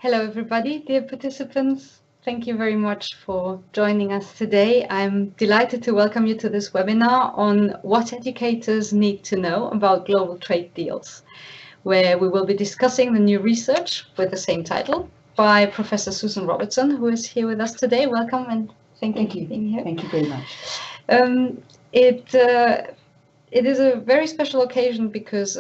Hello, everybody, dear participants. Thank you very much for joining us today. I'm delighted to welcome you to this webinar on what educators need to know about global trade deals, where we will be discussing the new research with the same title by Professor Susan Robertson, who is here with us today. Welcome and thank you for being here. Thank you very much. It is a very special occasion because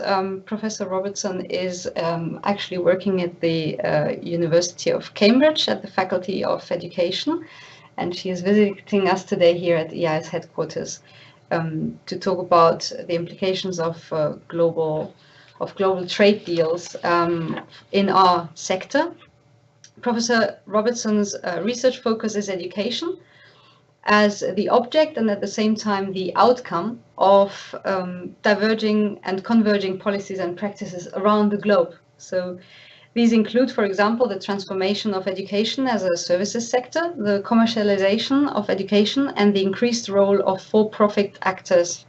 Professor Robertson is actually working at the University of Cambridge at the Faculty of Education, and she is visiting us today here at EI's headquarters to talk about the implications of global trade deals in our sector. Professor Robertson's research focus is education as the object and at the same time the outcome of diverging and converging policies and practices around the globe. So these include, for example, the transformation of education as a services sector, the commercialization of education, and the increased role of for-profit actors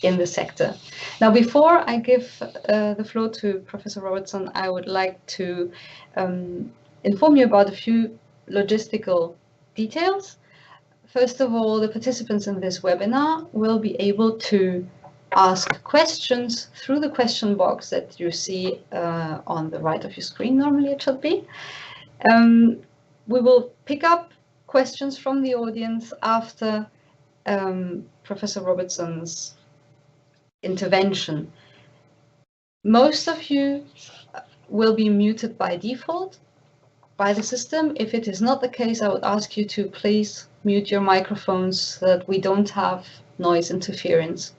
in the sector. Now, before I give the floor to Professor Robertson, I would like to inform you about a few logistical details. First of all, the participants in this webinar will be able to ask questions through the question box that you see on the right of your screen. Normally it should be. We will pick up questions from the audience after Professor Robertson's intervention. Most of you will be muted by default by the system. If it is not the case, I would ask you to please mute your microphones so that we don't have noise interference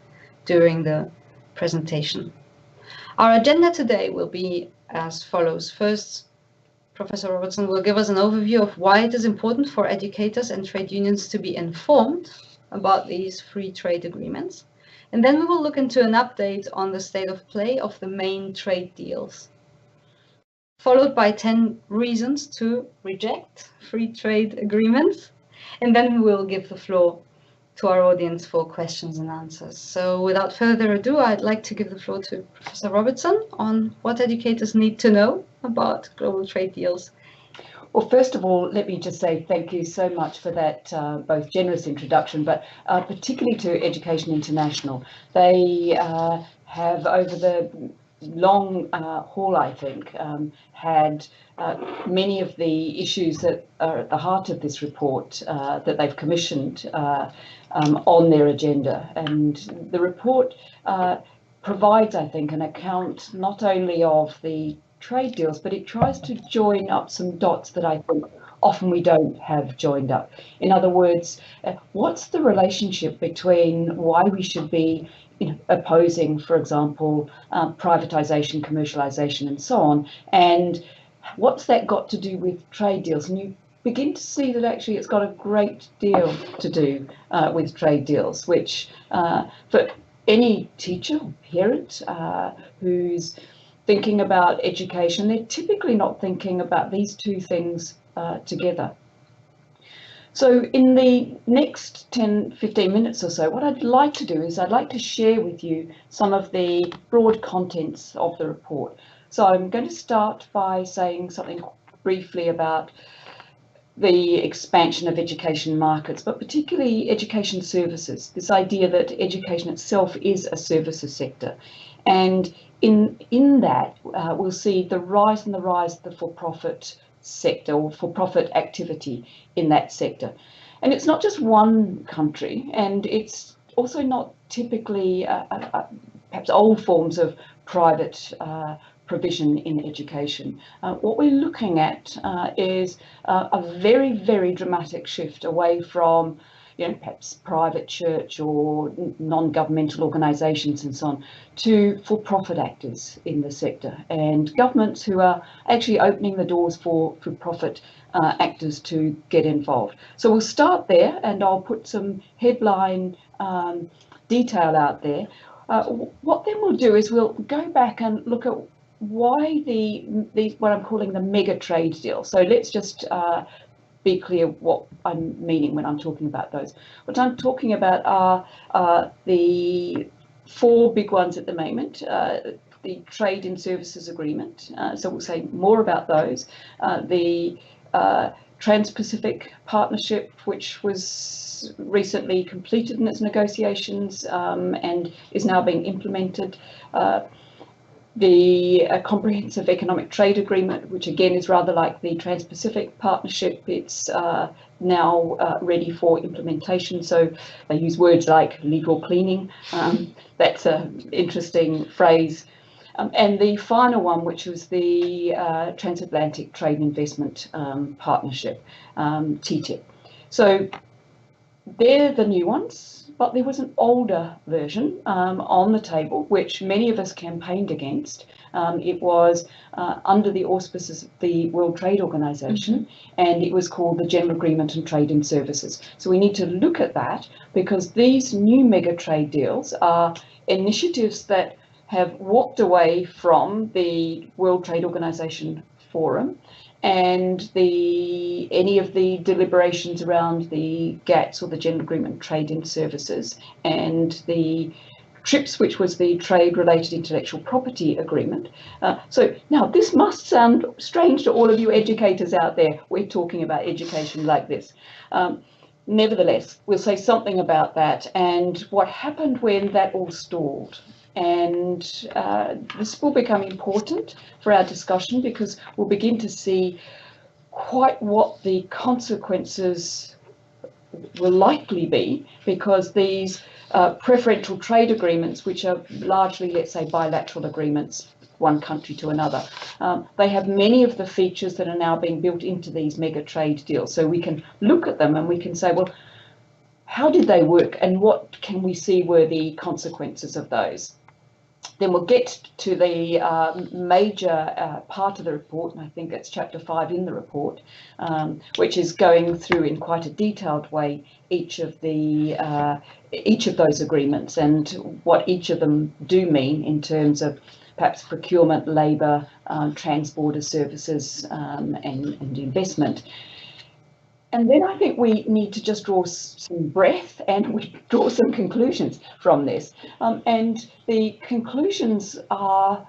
during the presentation. Our agenda today will be as follows. First, Professor Robertson will give us an overview of why it is important for educators and trade unions to be informed about these free trade agreements. And then we will look into an update on the state of play of the main trade deals, followed by 10 reasons to reject free trade agreements. And then we will give the floor to our audience for questions and answers. So without further ado, I'd like to give the floor to Professor Robertson on what educators need to know about global trade deals. Well, first of all, let me just say thank you so much for that both generous introduction, but particularly to Education International. They have, over the long haul, I think, had many of the issues that are at the heart of this report that they've commissioned on their agenda. And the report provides, I think, an account not only of the trade deals, but it tries to join up some dots that I think often we don't have joined up. In other words, what's the relationship between why we should be opposing, for example, privatization, commercialization, and so on, and what's that got to do with trade deals? And you begin to see that actually it's got a great deal to do with trade deals, which for any teacher or parent who's thinking about education, they're typically not thinking about these two things together. So in the next 10-15 minutes or so, what I'd like to do is I'd like to share with you some of the broad contents of the report. So I'm going to start by saying something briefly about the expansion of education markets, but particularly education services, this idea that education itself is a services sector. And in that, we'll see the rise of the for-profit sector or for-profit activity in that sector. And it's not just one country, and it's also not typically perhaps old forms of private provision in education. What we're looking at is a very, very dramatic shift away from perhaps private church or non-governmental organisations and so on, to for-profit actors in the sector, and governments who are actually opening the doors for profit actors to get involved. So we'll start there, and I'll put some headline detail out there. What then we'll do is we'll go back and look at why these what I'm calling the mega trade deal. So let's just be clear what I'm meaning when I'm talking about those. What I'm talking about are the four big ones at the moment. the Trade in Services Agreement, so we'll say more about those. The Trans-Pacific Partnership, which was recently completed in its negotiations and is now being implemented. The Comprehensive Economic Trade Agreement, which again is rather like the Trans-Pacific Partnership. It's now ready for implementation. So they use words like legal cleaning. That's an interesting phrase. And the final one, which was the Transatlantic Trade and Investment Partnership, TTIP. So they're the new ones, but there was an older version on the table, which many of us campaigned against. It was under the auspices of the World Trade Organization, and it was called the General Agreement on Trade in Services. So we need to look at that, because these new mega trade deals are initiatives that have walked away from the World Trade Organization Forum and any of the deliberations around the GATS, or the General Agreement on Trade in Services, and the TRIPS, which was the Trade Related Intellectual Property Agreement. So now this must sound strange to all of you educators out there. We're talking about education like this. Nevertheless, we'll say something about that and what happened when that all stalled. And this will become important for our discussion, because we'll begin to see quite what the consequences will likely be, because these preferential trade agreements, which are largely, let's say, bilateral agreements, one country to another, they have many of the features that are now being built into these mega trade deals. So we can look at them and we can say, well, how did they work and what can we see were the consequences of those? Then we'll get to the major part of the report, and I think it's chapter 5 in the report, which is going through in quite a detailed way each of those agreements and what each of them do mean in terms of perhaps procurement, labour, trans-border services, and investment. And then I think we need to just draw some breath and we draw some conclusions from this. And the conclusions are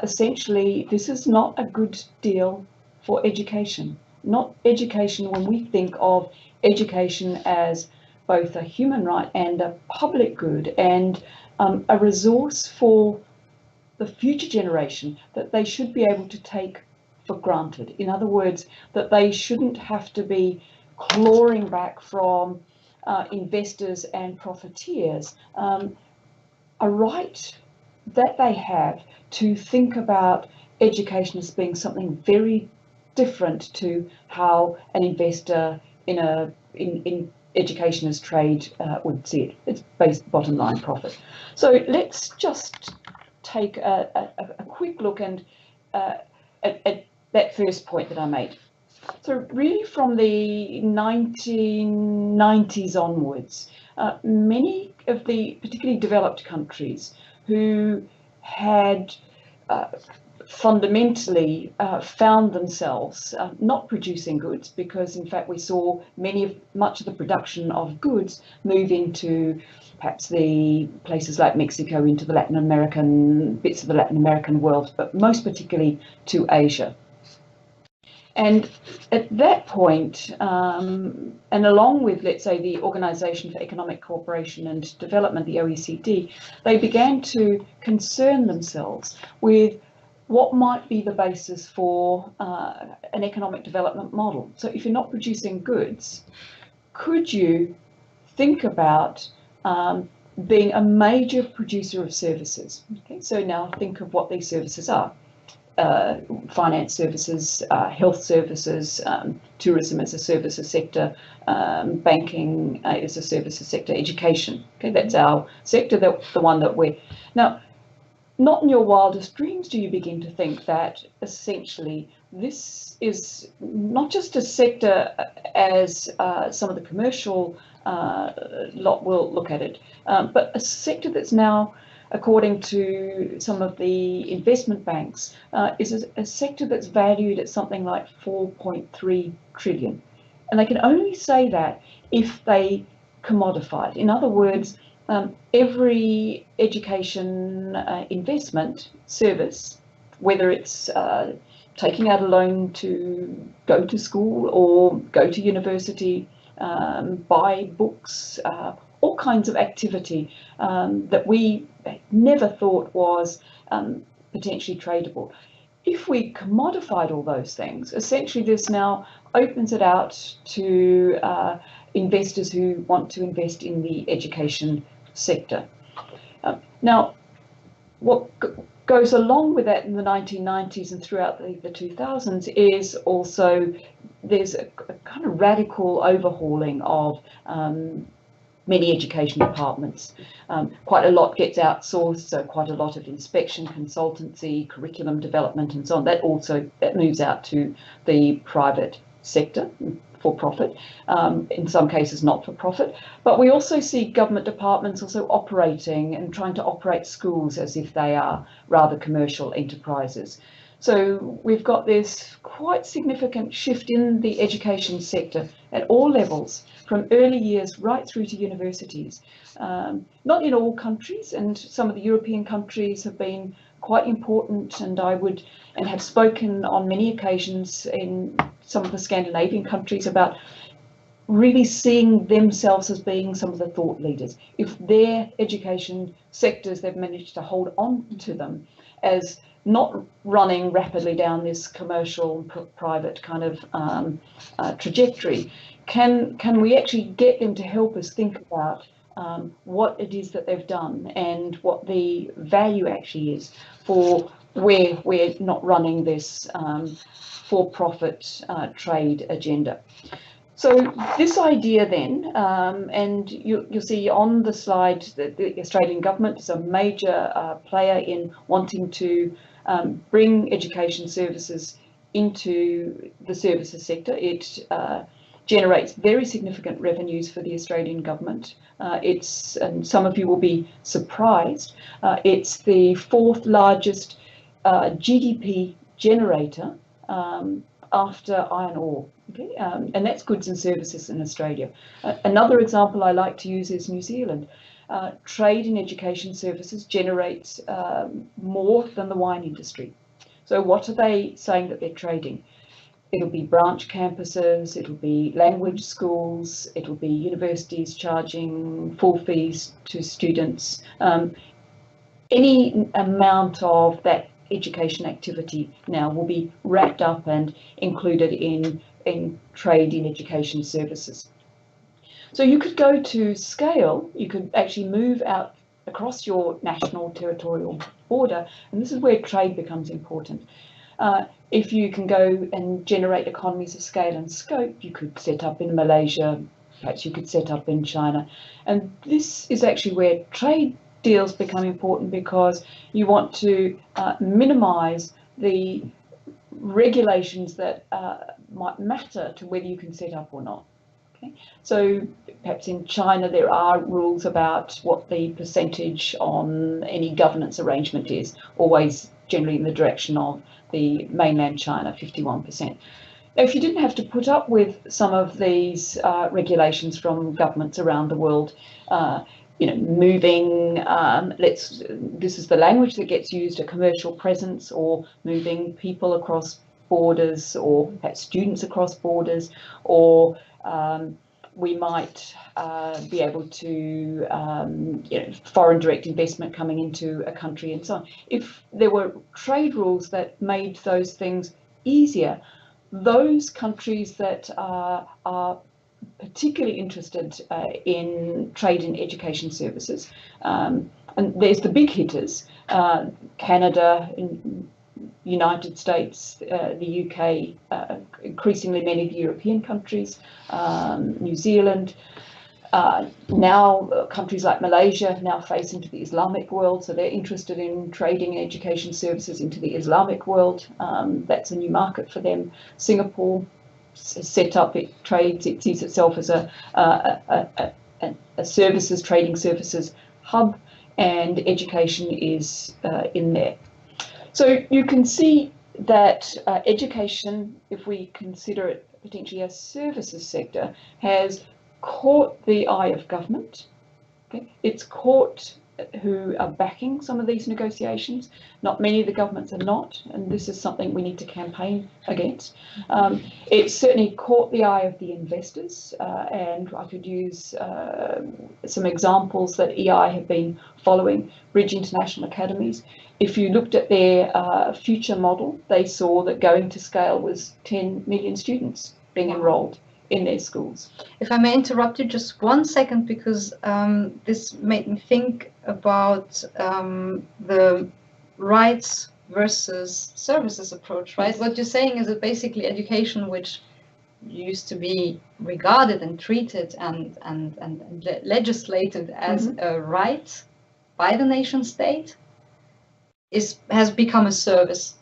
essentially, this is not a good deal for education. Not education when we think of education as both a human right and a public good, and a resource for the future generation that they should be able to take for granted. In other words, that they shouldn't have to be clawing back from investors and profiteers a right that they have to think about education as being something very different to how an investor in education as trade would see it. It's based bottom line profit. So let's just take a quick look and at that first point that I made. So really from the 1990s onwards, many of the particularly developed countries who had fundamentally found themselves not producing goods, because in fact we saw much of the production of goods move into perhaps the places like Mexico, into the bits of the Latin American world, but most particularly to Asia. And at that point, and along with, let's say, the Organization for Economic Cooperation and Development, the OECD, they began to concern themselves with what might be the basis for an economic development model. So if you're not producing goods, could you think about being a major producer of services? Okay, so now think of what these services are. Finance services, health services, tourism as a services sector, banking as a services sector, education. Okay, that's our sector, the one that we're... Now, not in your wildest dreams do you begin to think that essentially this is not just a sector as some of the commercial lot will look at it, but a sector that's now, according to some of the investment banks, is a sector that's valued at something like 4.3 trillion. And they can only say that if they commodify it. In other words, Every education investment service, whether it's taking out a loan to go to school or go to university, buy books, all kinds of activity that we never thought was potentially tradable. If we commodified all those things, essentially this now opens it out to investors who want to invest in the education sector. Now, what goes along with that in the 1990s and throughout the 2000s is also there's a kind of radical overhauling of many education departments. Quite a lot gets outsourced, so quite a lot of inspection, consultancy, curriculum development and so on. That moves out to the private sector, for profit, in some cases not for profit. But we also see government departments also operating and trying to operate schools as if they are rather commercial enterprises. So we've got this quite significant shift in the education sector at all levels, from early years right through to universities. Not in all countries, and some of the European countries have been quite important, and have spoken on many occasions in some of the Scandinavian countries about really seeing themselves as being some of the thought leaders. If their education sectors, they've managed to hold on to them as not running rapidly down this commercial private kind of trajectory, can we actually get them to help us think about what it is that they've done and what the value actually is for where we're not running this for-profit trade agenda. So this idea then, and you'll see on the slide that the Australian government is a major player in wanting to bring education services into the services sector. It generates very significant revenues for the Australian government. And some of you will be surprised, it's the fourth largest GDP generator after iron ore. Okay? And that's goods and services in Australia. Another example I like to use is New Zealand. Trade in education services generates more than the wine industry. So what are they saying that they're trading? It'll be branch campuses, it'll be language schools, it'll be universities charging full fees to students. Any amount of that education activity now will be wrapped up and included in trade in education services. So you could go to scale, you could actually move out across your national territorial border, and this is where trade becomes important. If you can go and generate economies of scale and scope, you could set up in Malaysia, perhaps you could set up in China. And this is actually where trade deals become important, because you want to minimise the regulations that might matter to whether you can set up or not. Okay? So perhaps in China there are rules about what the percentage on any governance arrangement is, always generally in the direction of the mainland China, 51%. If you didn't have to put up with some of these regulations from governments around the world, moving, this is the language that gets used, a commercial presence, or moving people across borders, or perhaps students across borders, or we might be able to, foreign direct investment coming into a country and so on. If there were trade rules that made those things easier, those countries that are particularly interested in trade and education services, and there's the big hitters, Canada, United States, the UK, increasingly many of the European countries, New Zealand, now countries like Malaysia now face into the Islamic world, so they're interested in trading education services into the Islamic world. That's a new market for them. Singapore set up, it trades, it sees itself as a trading services hub, and education is in there. So you can see that education, if we consider it potentially a services sector, has caught the eye of government. Okay? It's court who are backing some of these negotiations. Not many of the governments are not, and this is something we need to campaign against. It certainly caught the eye of the investors, and I could use some examples that EI have been following, Bridge International Academies. If you looked at their future model, they saw that going to scale was 10 million students being enrolled in their schools. If I may interrupt you just 1 second, because this made me think about the rights versus services approach, right? Yes. What you're saying is that basically education, which used to be regarded and treated and legislated as a right by the nation state, has become a service.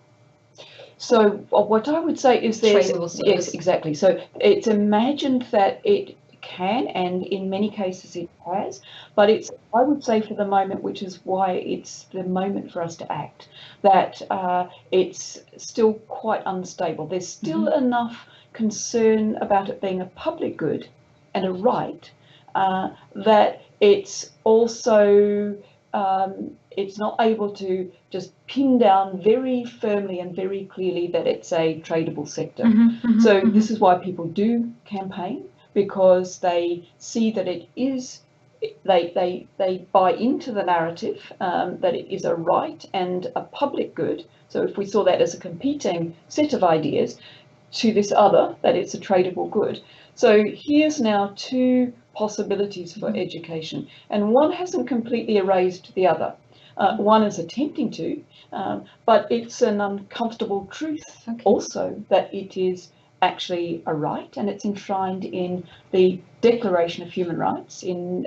So what I would say is yes, exactly. So it's imagined that it can, and in many cases it has, but it's, I would say for the moment, which is why it's the moment for us to act, that it's still quite unstable. There's still enough concern about it being a public good and a right that it's also it's not able to just pin down very firmly and very clearly that it's a tradable sector. So this is why people do campaign, because they see that it is, they buy into the narrative that it is a right and a public good. So if we saw that as a competing set of ideas to this other, that it's a tradable good. So here's now two possibilities for education, and one hasn't completely erased the other. One is attempting to, but it's an uncomfortable truth also that it is actually a right, and it's enshrined in the Declaration of Human Rights in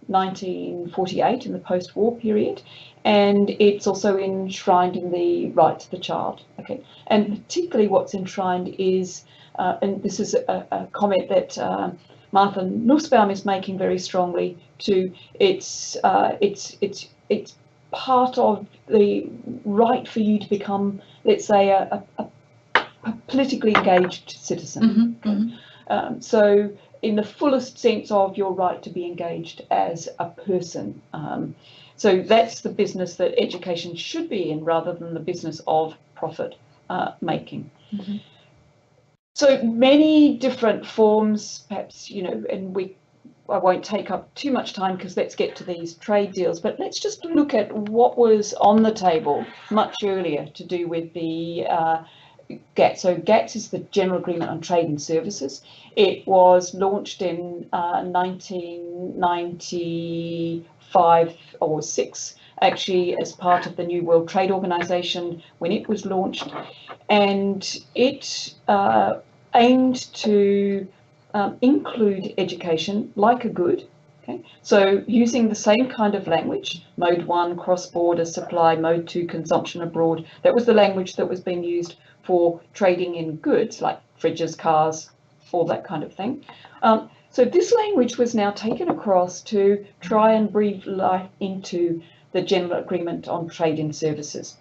1948 in the post-war period, and it's also enshrined in the rights of the child. Okay, and particularly what's enshrined is, and this is a comment that Martha Nussbaum is making very strongly too. It's part of the right for you to become, let's say, a politically engaged citizen. So in the fullest sense of your right to be engaged as a person. So that's the business that education should be in, rather than the business of profit making. So many different forms, perhaps, you know, and I won't take up too much time because let's get to these trade deals, but let's just look at what was on the table much earlier to do with the GATT. So GATT is the General Agreement on Trade and Services. It was launched in 1995 or 6, actually, as part of the New World Trade Organization when it was launched, and it aimed to include education like a good. Okay, so using the same kind of language, mode 1, cross-border supply, mode 2, consumption abroad. That was the language that was being used for trading in goods like fridges, cars, all that kind of thing. So this language was now taken across to try and breathe life into the General Agreement on Trade and Services.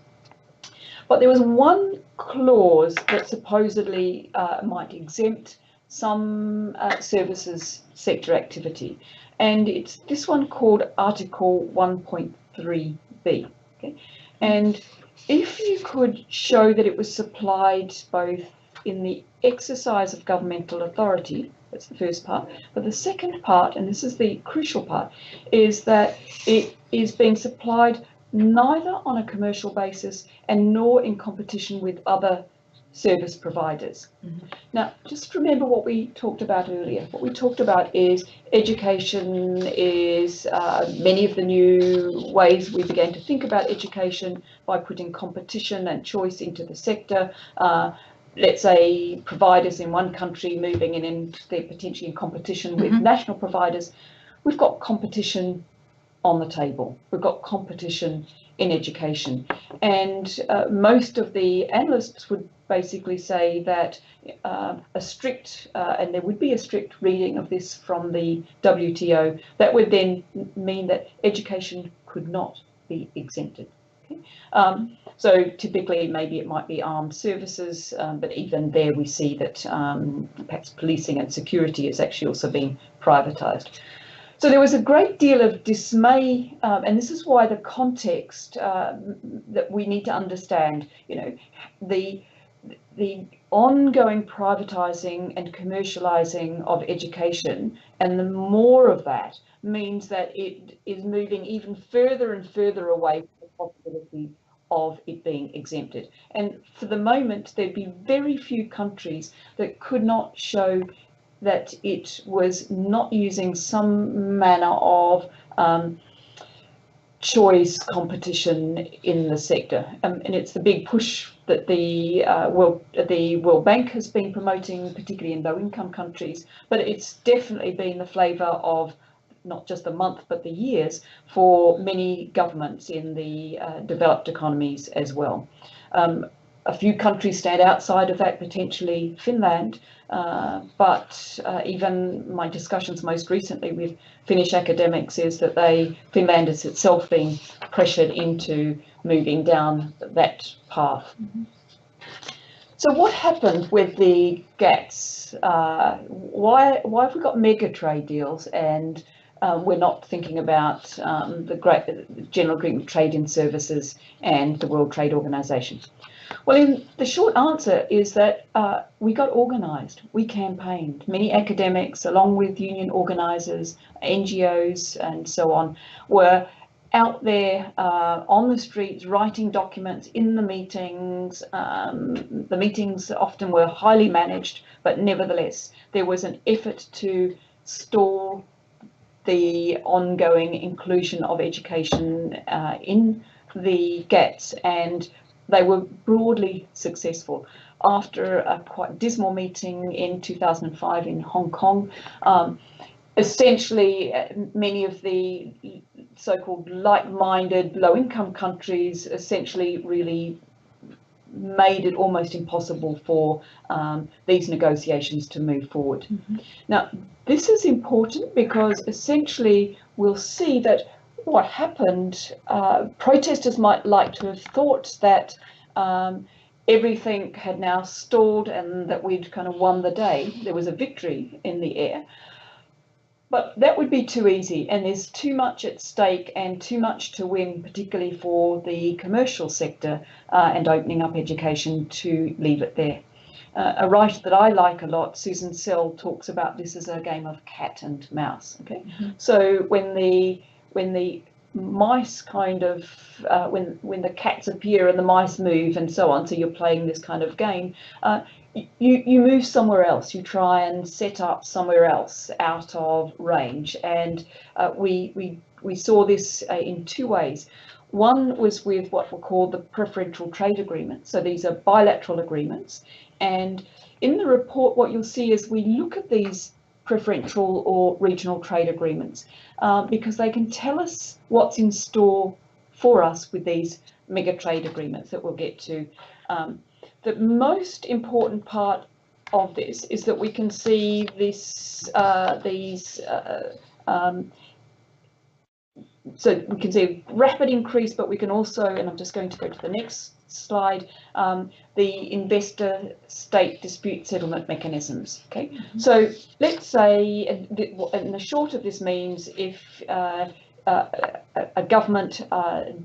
But there was one clause that supposedly might exempt some services sector activity, and it's this one called Article 1.3b. Okay? And if you could show that it was supplied both in the exercise of governmental authority, that's the first part, but the second part, and this is the crucial part, is that it is being supplied neither on a commercial basis and nor in competition with other service providers. Now, just remember what we talked about earlier. What we talked about is education is many of the new ways we began to think about education by putting competition and choice into the sector. Let's say providers in one country moving in and they're potentially in competition with national providers. We've got competition on the table. We've got competition in education, and most of the analysts would basically say that a strict, and there would be a strict reading of this from the WTO, that would then mean that education could not be exempted. Okay? So typically maybe it might be armed services, but even there we see that perhaps policing and security is actually also being privatised. So there was a great deal of dismay, and this is why the context that we need to understand, you know, the ongoing privatising and commercialising of education, and the more of that means that it is moving even further and further away from the possibility of it being exempted. And for the moment, there'd be very few countries that could not show that it was not using some manner of choice competition in the sector. And it's the big push that the World Bank has been promoting, particularly in low-income countries, but it's definitely been the flavour of not just the month but the years for many governments in the developed economies as well. A few countries stand outside of that, potentially Finland, but even my discussions most recently with Finnish academics is that Finland has itself been pressured into moving down that path. Mm-hmm. So what happened with the GATS? Why have we got mega trade deals and we're not thinking about the great General Agreement Trade in Services and the World Trade Organization? Well, the short answer is that we got organised, we campaigned. Many academics, along with union organisers, NGOs and so on, were out there on the streets writing documents in the meetings. The meetings often were highly managed, but nevertheless, there was an effort to stall the ongoing inclusion of education in the GATS, and they were broadly successful. After a quite dismal meeting in 2005 in Hong Kong, essentially many of the so-called like-minded low-income countries essentially really made it almost impossible for these negotiations to move forward. Mm-hmm. Now, this is important because essentially we'll see that what happened, protesters might like to have thought that everything had now stalled and that we'd kind of won the day. There was a victory in the air. But that would be too easy, and there's too much at stake and too much to win, particularly for the commercial sector and opening up education, to leave it there. A writer that I like a lot, Susan Sell, talks about this as a game of cat and mouse. Okay, mm-hmm. So when the mice kind of when the cats appear and the mice move and so on, so you're playing this kind of game, you move somewhere else, you try and set up somewhere else out of range, and we saw this in two ways. One was with what were called the preferential trade agreements. So these are bilateral agreements, and in the report what you'll see is we look at these preferential or regional trade agreements because they can tell us what's in store for us with these mega trade agreements that we'll get to. The most important part of this is that we can see this, so we can see a rapid increase, but we can also, and I'm just going to go to the next slide, the investor-state dispute settlement mechanisms. Okay, mm-hmm. So let's say, and the short of this means if a government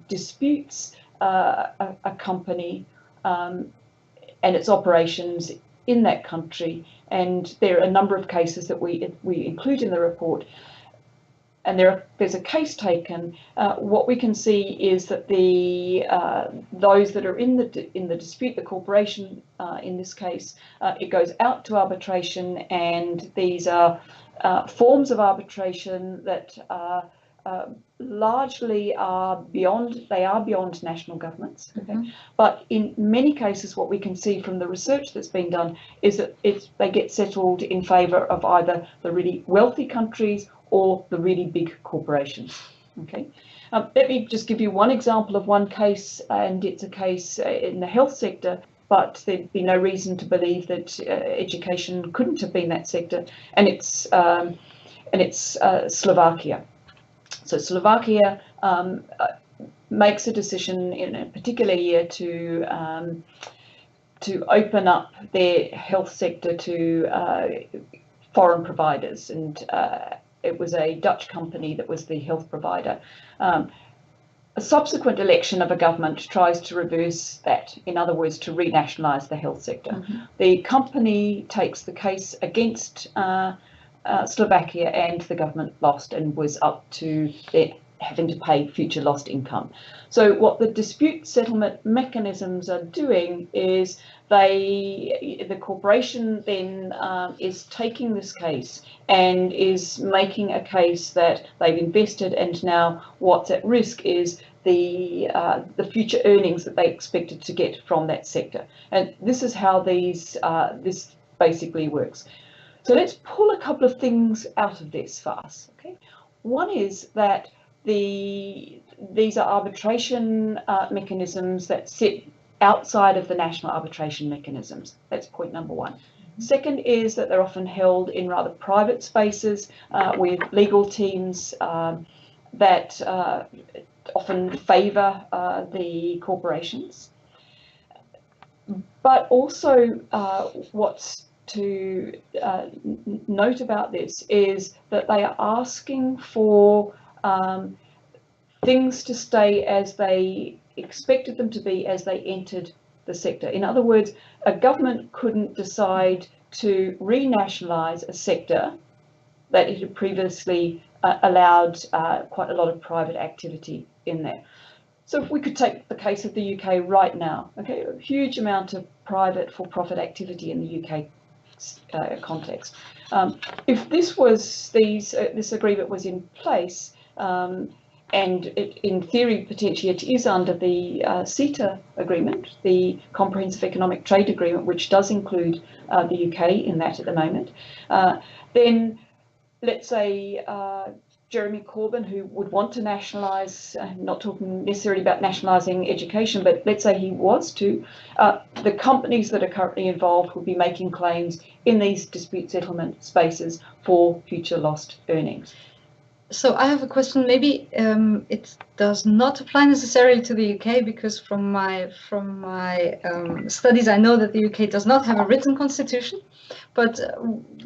disputes a company and its operations in that country, and there are a number of cases that we include in the report, and there's a case taken. What we can see is that those that are in the dispute, the corporation in this case, it goes out to arbitration, and these are forms of arbitration that largely are beyond national governments. Okay? Mm-hmm. But in many cases, what we can see from the research that's been done is that they get settled in favour of either the really wealthy countries or the really big corporations. Okay, let me just give you one example of one case, and it's a case in the health sector, but there'd be no reason to believe that education couldn't have been that sector, and it's Slovakia. So Slovakia makes a decision in a particular year to open up their health sector to foreign providers, and it was a Dutch company that was the health provider. A subsequent election of a government tries to reverse that, in other words, to renationalise the health sector. Mm-hmm. The company takes the case against Slovakia, and the government lost and was up to having to pay future lost income. So what the dispute settlement mechanisms are doing is the corporation then is taking this case and is making a case that they've invested, and now what's at risk is the future earnings that they expected to get from that sector. And this is how this basically works. So let's pull a couple of things out of this for us. Okay, one is that these are arbitration mechanisms that sit outside of the national arbitration mechanisms. That's point number one. Second is that they're often held in rather private spaces with legal teams that often favour the corporations. But also what's to note about this is that they are asking for things to stay as they expected them to be as they entered the sector. In other words, a government couldn't decide to renationalise a sector that it had previously allowed quite a lot of private activity in there. So if we could take the case of the UK right now, okay, a huge amount of private for-profit activity in the UK context. If this agreement was in place, and in theory, potentially it is under the CETA agreement, the Comprehensive Economic Trade Agreement, which does include the UK in that at the moment, then let's say Jeremy Corbyn, who would want to nationalise, not talking necessarily about nationalising education, but let's say he was to, the companies that are currently involved would be making claims in these dispute settlement spaces for future lost earnings. So I have a question. Maybe it does not apply necessarily to the UK, because from my studies, I know that the UK does not have a written constitution. But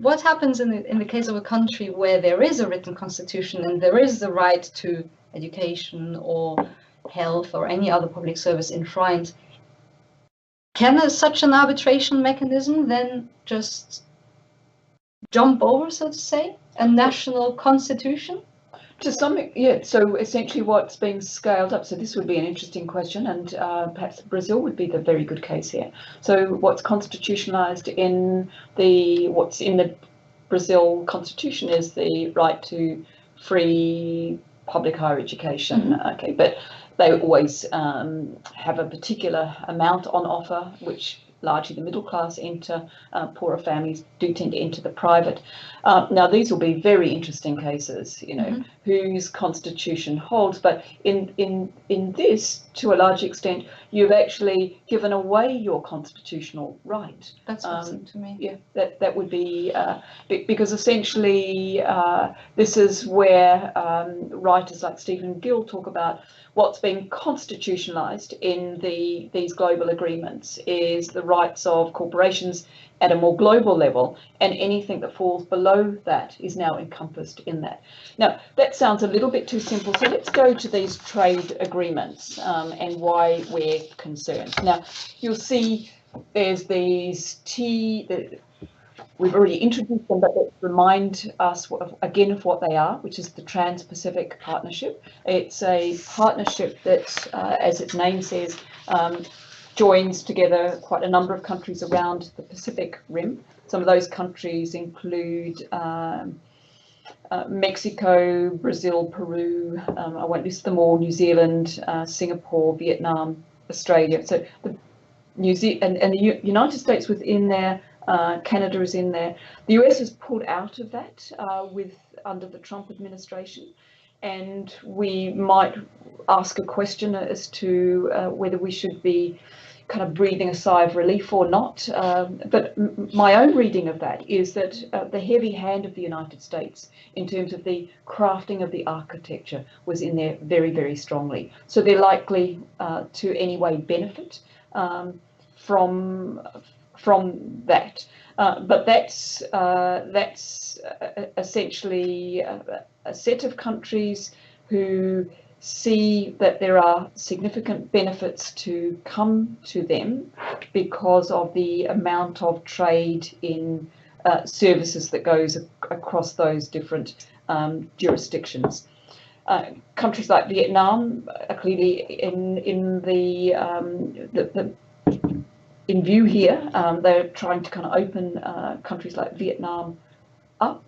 what happens in the case of a country where there is a written constitution and there is the right to education or health or any other public service enshrined? Can such an arbitration mechanism then just jump over, so to say, a national constitution? To some, yeah. So essentially, what's being scaled up. So this would be an interesting question, and perhaps Brazil would be the very good case here. So what's constitutionalized in what's in the Brazil constitution is the right to free public higher education. Mm-hmm. Okay, but they always have a particular amount on offer, which largely the middle class enter. Poorer families do tend to enter the private. Now these will be very interesting cases, you know, mm-hmm. whose constitution holds. But in this, to a large extent, you've actually given away your constitutional right. That's what seemed to me. Yeah, that would be because essentially this is where writers like Stephen Gill talk about what's being constitutionalized in these global agreements is the rights of corporations at a more global level, and anything that falls below that is now encompassed in that. Now, that sounds a little bit too simple, so let's go to these trade agreements and why we're concerned. Now, you'll see there's these we've already introduced them, but let's remind us again of what they are, which is the Trans-Pacific Partnership. It's a partnership that, as its name says, joins together quite a number of countries around the Pacific Rim. Some of those countries include Mexico, Brazil, Peru, I won't list them all, New Zealand, Singapore, Vietnam, Australia. So the the United States within there, Canada is in there. The US has pulled out of that under the Trump administration, and we might ask a question as to whether we should be kind of breathing a sigh of relief or not. But my own reading of that is that the heavy hand of the United States in terms of the crafting of the architecture was in there very, very strongly. So they're likely to anyway benefit from that. But that's essentially a set of countries who see that there are significant benefits to come to them because of the amount of trade in services that goes across those different jurisdictions. Countries like Vietnam are clearly in view here. They're trying to kind of open countries like Vietnam up.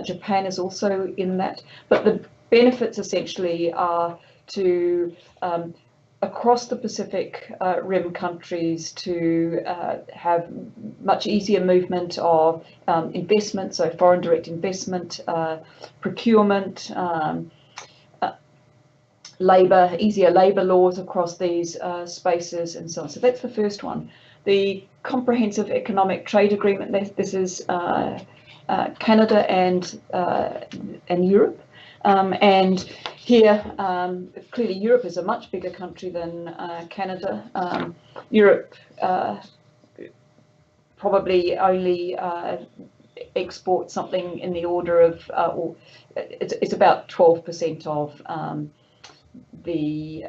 Japan is also in that, but the benefits essentially are to across the Pacific Rim countries to have much easier movement of investment, so foreign direct investment, procurement, easier labour laws across these spaces and so on. So that's the first one. The Comprehensive Economic Trade Agreement, this is Canada and Europe. And here, clearly Europe is a much bigger country than Canada. Europe probably only exports something in the order of, it's about 12% of the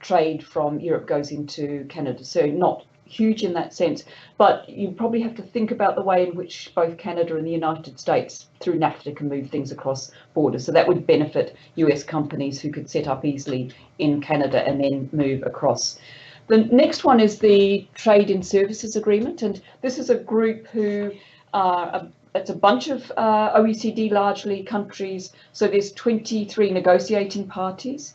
trade from Europe goes into Canada, so not huge in that sense, but you probably have to think about the way in which both Canada and the United States through NAFTA can move things across borders. So that would benefit US companies who could set up easily in Canada and then move across. The next one is the Trade in Services Agreement, and this is a group who are it's a bunch of OECD largely countries, so there's 23 negotiating parties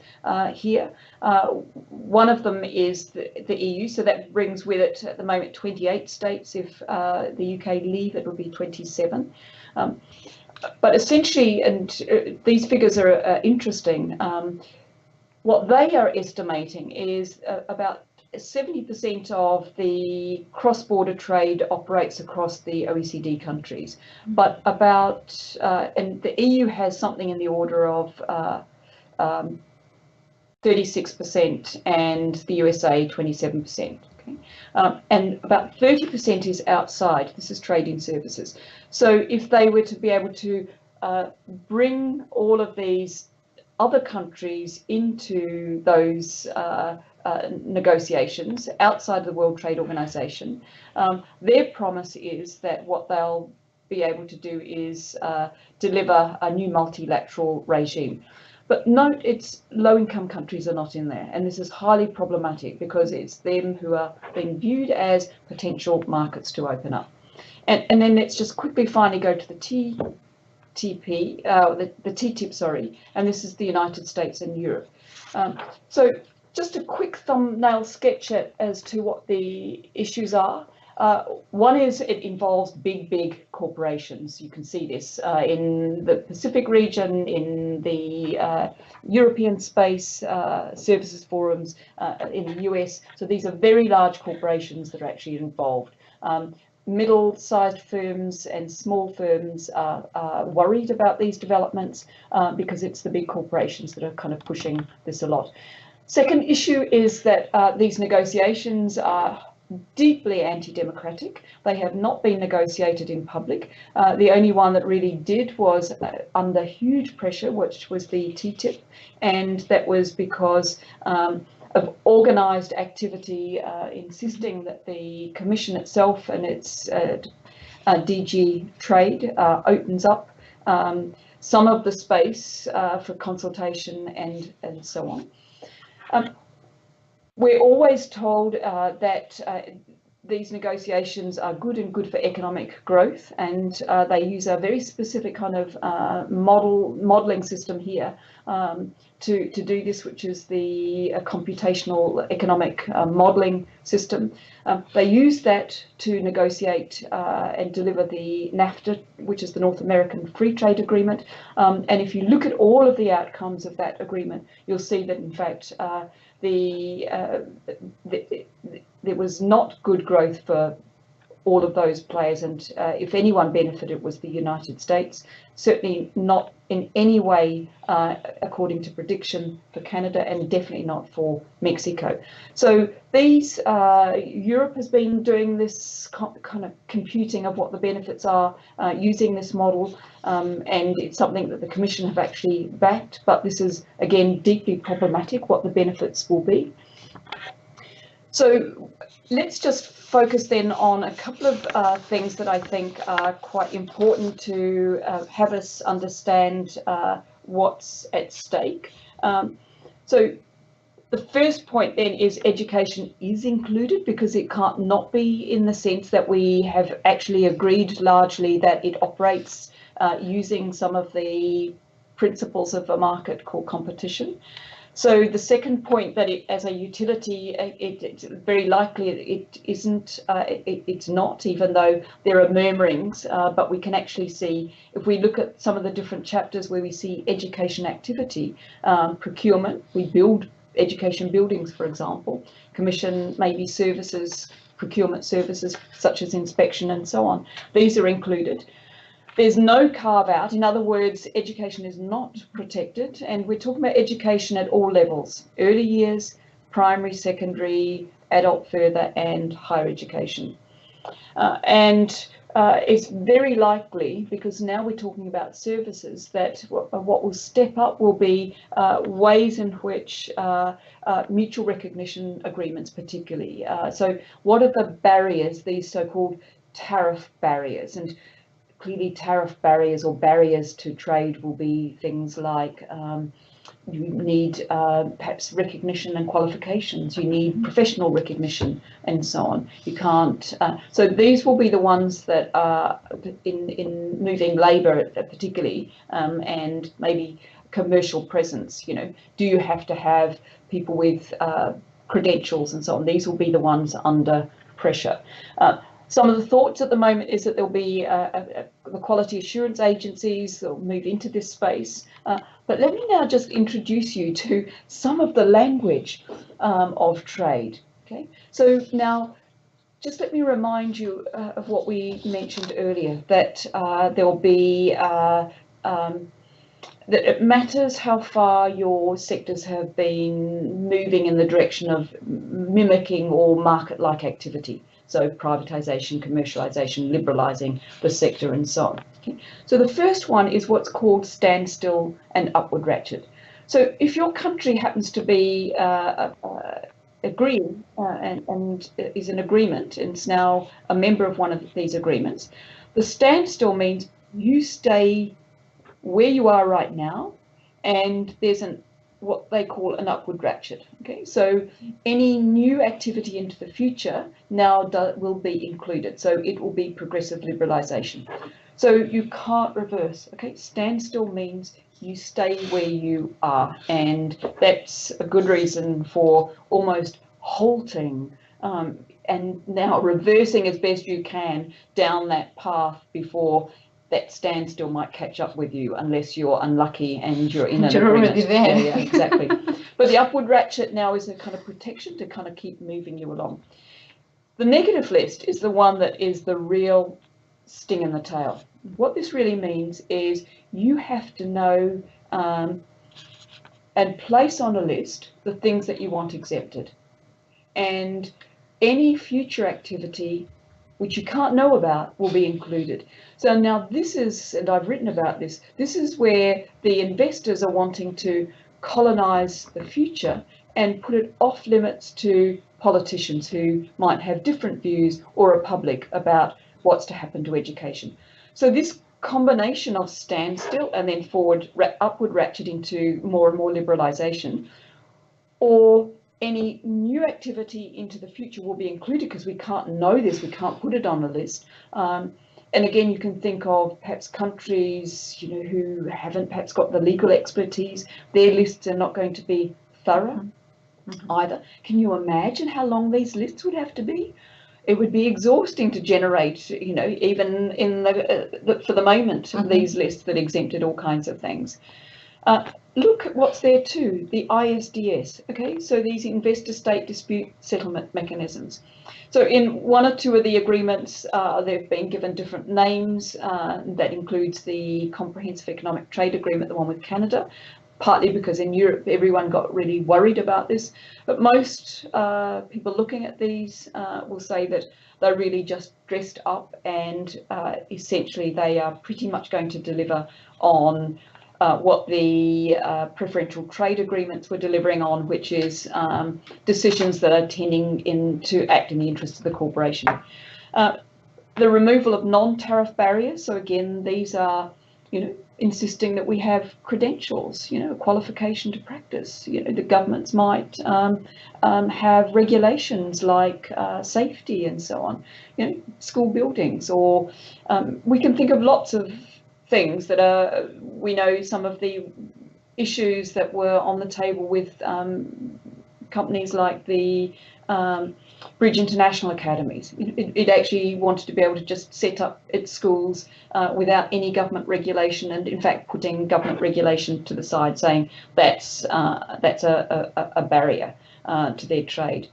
here. One of them is the EU, so that brings with it at the moment 28 states. If the UK leave, it will be 27. But essentially, and these figures are interesting, what they are estimating is about 70% of the cross-border trade operates across the OECD countries, but about, and the EU has something in the order of 36% and the USA 27%. Okay? And about 30% is outside. This is trade in services. So if they were to be able to bring all of these other countries into those negotiations outside the World Trade Organization, their promise is that what they'll be able to do is deliver a new multilateral regime. But note, it's low-income countries are not in there, and this is highly problematic because it's them who are being viewed as potential markets to open up. And then let's just quickly finally go to the TTIP, sorry, and this is the United States and Europe. So just a quick thumbnail sketch as to what the issues are. One is it involves big corporations. You can see this in the Pacific region, in the European space, services forums, in the US. So these are very large corporations that are actually involved. Middle-sized firms and small firms are worried about these developments because it's the big corporations that are kind of pushing this a lot. Second issue is that these negotiations are deeply anti-democratic. They have not been negotiated in public. The only one that really did was under huge pressure, which was the TTIP, and that was because of organised activity insisting that the Commission itself and its DG Trade opens up some of the space for consultation and so on. We're always told that these negotiations are good and good for economic growth, and they use a very specific kind of modelling system here to do this, which is the computational economic modelling system. They use that to negotiate and deliver the NAFTA, which is the North American Free Trade Agreement. And if you look at all of the outcomes of that agreement, you'll see that in fact there was not good growth for all of those players, and if anyone benefited, was the United States. Certainly not in any way according to prediction for Canada, and definitely not for Mexico. So these Europe has been doing this kind of computing of what the benefits are using this model, and it's something that the Commission have actually backed, but this is again deeply problematic what the benefits will be. So let's just focus then on a couple of things that I think are quite important to have us understand what's at stake. So the first point then is education is included, because it can't not be, in the sense that we have actually agreed largely that it operates using some of the principles of a market called competition. So the second point, that it, as a utility, it's very likely it isn't, it's not, even though there are murmurings, but we can actually see, if we look at some of the different chapters where we see education activity, procurement, we build education buildings, for example, commission maybe services, procurement services such as inspection and so on. These are included. There's no carve out. In other words, education is not protected, and we're talking about education at all levels: early years, primary, secondary, adult further, and higher education. It's very likely, because now we're talking about services, that what will step up will be ways in which mutual recognition agreements particularly. So what are the barriers, these so-called tariff barriers? And clearly tariff barriers or barriers to trade will be things like you need perhaps recognition and qualifications, you need professional recognition and so on. You can't, so these will be the ones that are in moving labour particularly, and maybe commercial presence. You know, do you have to have people with credentials and so on? These will be the ones under pressure. Some of the thoughts at the moment is that there'll be the quality assurance agencies that will move into this space. But let me now just introduce you to some of the language of trade. Okay, so now just let me remind you of what we mentioned earlier, that there will be that it matters how far your sectors have been moving in the direction of mimicking or market-like activity. So privatisation, commercialisation, liberalising the sector and so on. Okay. So the first one is what's called standstill and upward ratchet. So if your country happens to be agreeing and is in agreement and is now a member of one of these agreements, the standstill means you stay where you are right now, and there's what they call an upward ratchet. Okay, so any new activity into the future now will be included. So it will be progressive liberalisation. So you can't reverse. Okay, standstill means you stay where you are, and that's a good reason for almost halting and now reversing as best you can down that path before that standstill might catch up with you, unless you're unlucky and you're in an agreement. Already there. Yeah, exactly. But the upward ratchet now is a kind of protection to kind of keep moving you along. The negative list is the one that is the real sting in the tail. What this really means is you have to know and place on a list the things that you want exempted. And any future activity which you can't know about will be included. So now this is, and I've written about this, this is where the investors are wanting to colonise the future and put it off limits to politicians who might have different views, or a public, about what's to happen to education. So this combination of standstill and then upward ratcheting to more and more liberalisation, or any new activity into the future will be included, because we can't know this, we can't put it on a list. And again, you can think of perhaps countries, you know, who haven't perhaps got the legal expertise. Their lists are not going to be thorough either. Can you imagine how long these lists would have to be? It would be exhausting to generate, you know, even in for the moment, these lists that exempted all kinds of things. Look at what's there too, the ISDS, okay, so these investor-state dispute settlement mechanisms. So in one or two of the agreements, they've been given different names. That includes the Comprehensive Economic Trade Agreement, the one with Canada, partly because in Europe everyone got really worried about this. But most people looking at these will say that they're really just dressed up, and essentially they are pretty much going to deliver on what the preferential trade agreements were delivering on, which is decisions that are tending to act in the interest of the corporation. The removal of non-tariff barriers. So again, these are, insisting that we have credentials, a qualification to practice. The governments might have regulations like safety and so on, school buildings, or we can think of lots of things that are, we know some of the issues that were on the table with companies like the Bridge International Academies. It actually wanted to be able to just set up its schools without any government regulation, and in fact putting government regulation to the side, saying that's a barrier to their trade.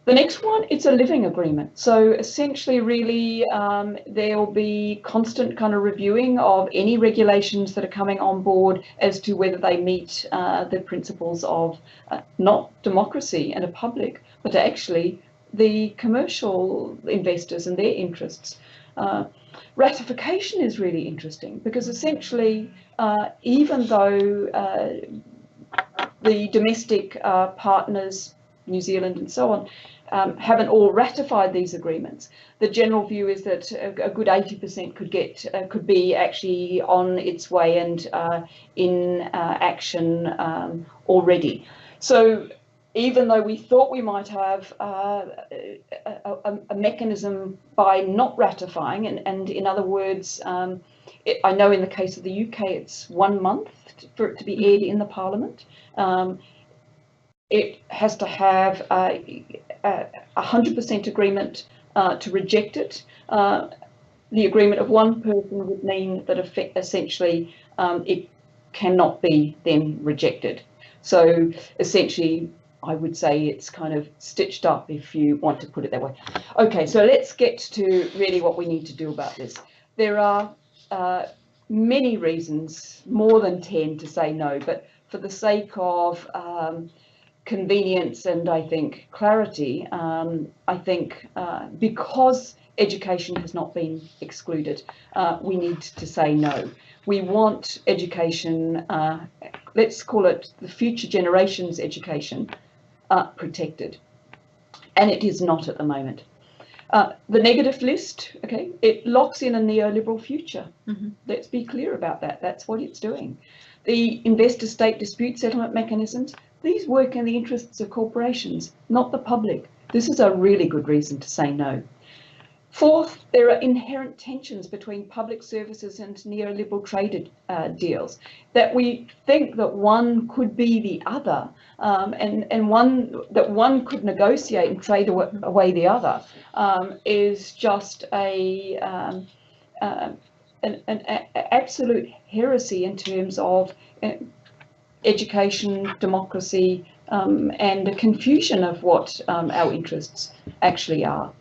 The next one, it's a living agreement. So essentially, really, there will be constant kind of reviewing of any regulations that are coming on board as to whether they meet the principles of not democracy and a public, but actually the commercial investors and their interests. Ratification is really interesting because essentially, even though the domestic partners, New Zealand and so on, haven't all ratified these agreements, the general view is that a good 80% could be actually on its way and in action already. So even though we thought we might have a mechanism by not ratifying, and in other words, I know in the case of the UK, it's 1 month for it to be aired in the Parliament. It has to have 100% agreement to reject it. The agreement of one person would mean that essentially it cannot be then rejected. So essentially, I would say it's kind of stitched up, if you want to put it that way. Okay, so let's get to really what we need to do about this. There are many reasons, more than 10, to say no, but for the sake of convenience and I think clarity, I think because education has not been excluded, we need to say no. We want education, let's call it the future generations' education, protected, and it is not at the moment. The negative list, okay, it locks in a neoliberal future. Let's be clear about that. That's what it's doing. The investor-state dispute settlement mechanisms, these work in the interests of corporations, not the public. This is a really good reason to say no. Fourth, there are inherent tensions between public services and neoliberal trade deals, that we think that one could be the other, and that one could negotiate and trade away the other, is just an absolute heresy in terms of education, democracy, and a confusion of what our interests actually are.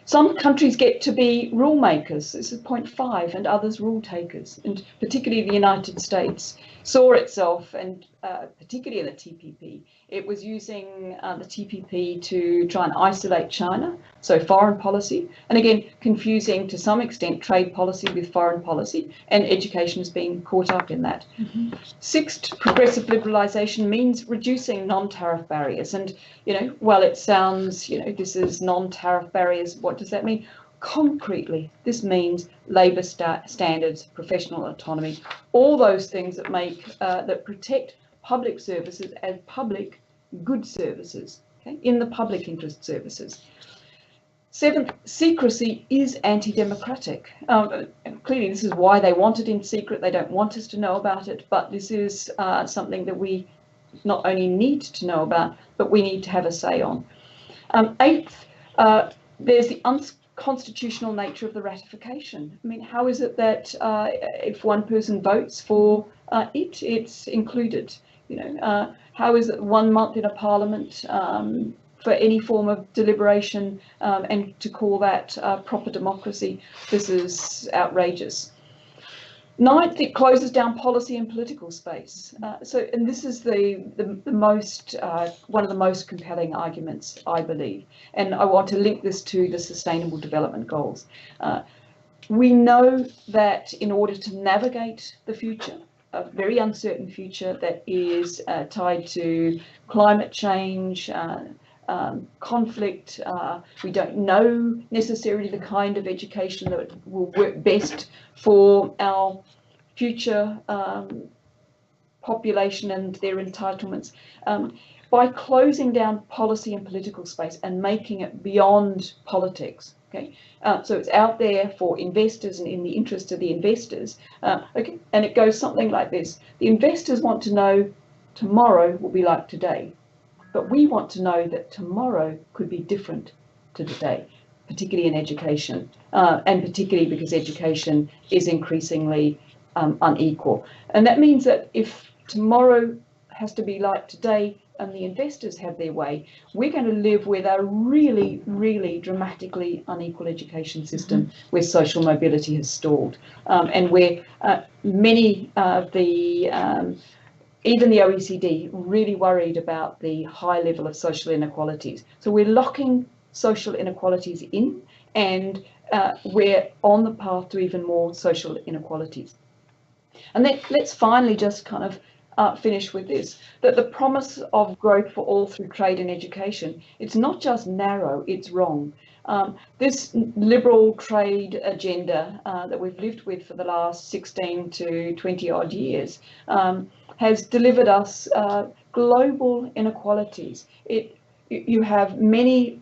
Some countries get to be rule makers, this is point 5, and others rule takers, and particularly the United States saw itself, and particularly in the TPP, it was using the TPP to try and isolate China, so foreign policy, and again, confusing to some extent trade policy with foreign policy, and education has been caught up in that. Sixth, progressive liberalisation means reducing non-tariff barriers, and while it sounds, this is non-tariff barriers, what does that mean? Concretely, this means labour standards, professional autonomy, all those things that that protect public services as public good services, okay, in the public interest services. Seventh, secrecy is anti-democratic. Clearly, this is why they want it in secret. They don't want us to know about it, but this is something that we not only need to know about, but we need to have a say on. Eighth, there's the unconstitutional nature of the ratification. I mean, how is it that if one person votes for it's included. You know, how is it 1 month in a parliament for any form of deliberation, and to call that proper democracy? This is outrageous. Ninth, it closes down policy and political space. And this is the most one of the most compelling arguments, I believe. And I want to link this to the Sustainable Development Goals. We know that in order to navigate the future, a very uncertain future that is tied to climate change, conflict, we don't know necessarily the kind of education that will work best for our future population and their entitlements. By closing down policy and political space and making it beyond politics, okay, so it's out there for investors and in the interest of the investors, okay, and it goes something like this: the investors want to know tomorrow will be like today, but we want to know that tomorrow could be different to today, particularly in education, and particularly because education is increasingly unequal. And that means that if tomorrow has to be like today and the investors have their way, we're going to live with a really, really dramatically unequal education system where social mobility has stalled, and where many of the even the OECD really worried about the high level of social inequalities. So we're locking social inequalities in, and we're on the path to even more social inequalities. And then let's finally just kind of finish with this, that the promise of growth for all through trade and education, it's not just narrow, it's wrong. This liberal trade agenda that we've lived with for the last 16 to 20 odd years has delivered us global inequalities. You have many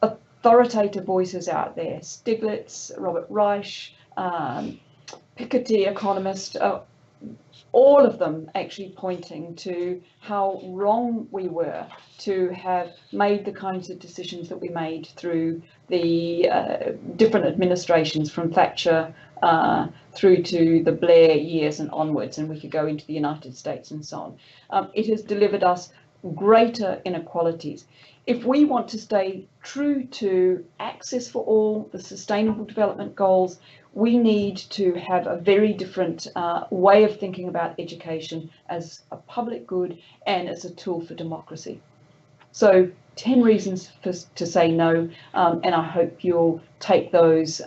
authoritative voices out there: Stiglitz, Robert Reich, Piketty, economist, all of them actually pointing to how wrong we were to have made the kinds of decisions that we made through the different administrations, from Thatcher through to the Blair years and onwards, and we could go into the United States and so on. It has delivered us greater inequalities. If we want to stay true to access for all, the Sustainable Development Goals, we need to have a very different way of thinking about education as a public good and as a tool for democracy. So 10 reasons to say no, and I hope you'll take those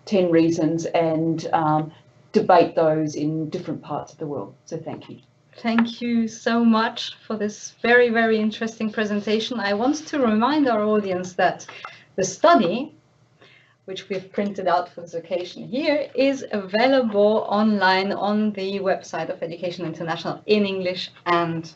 10 reasons and debate those in different parts of the world. So thank you. Thank you so much for this very, very interesting presentation. I want to remind our audience that the study, which we've printed out for this occasion here, is available online on the website of Education International in English and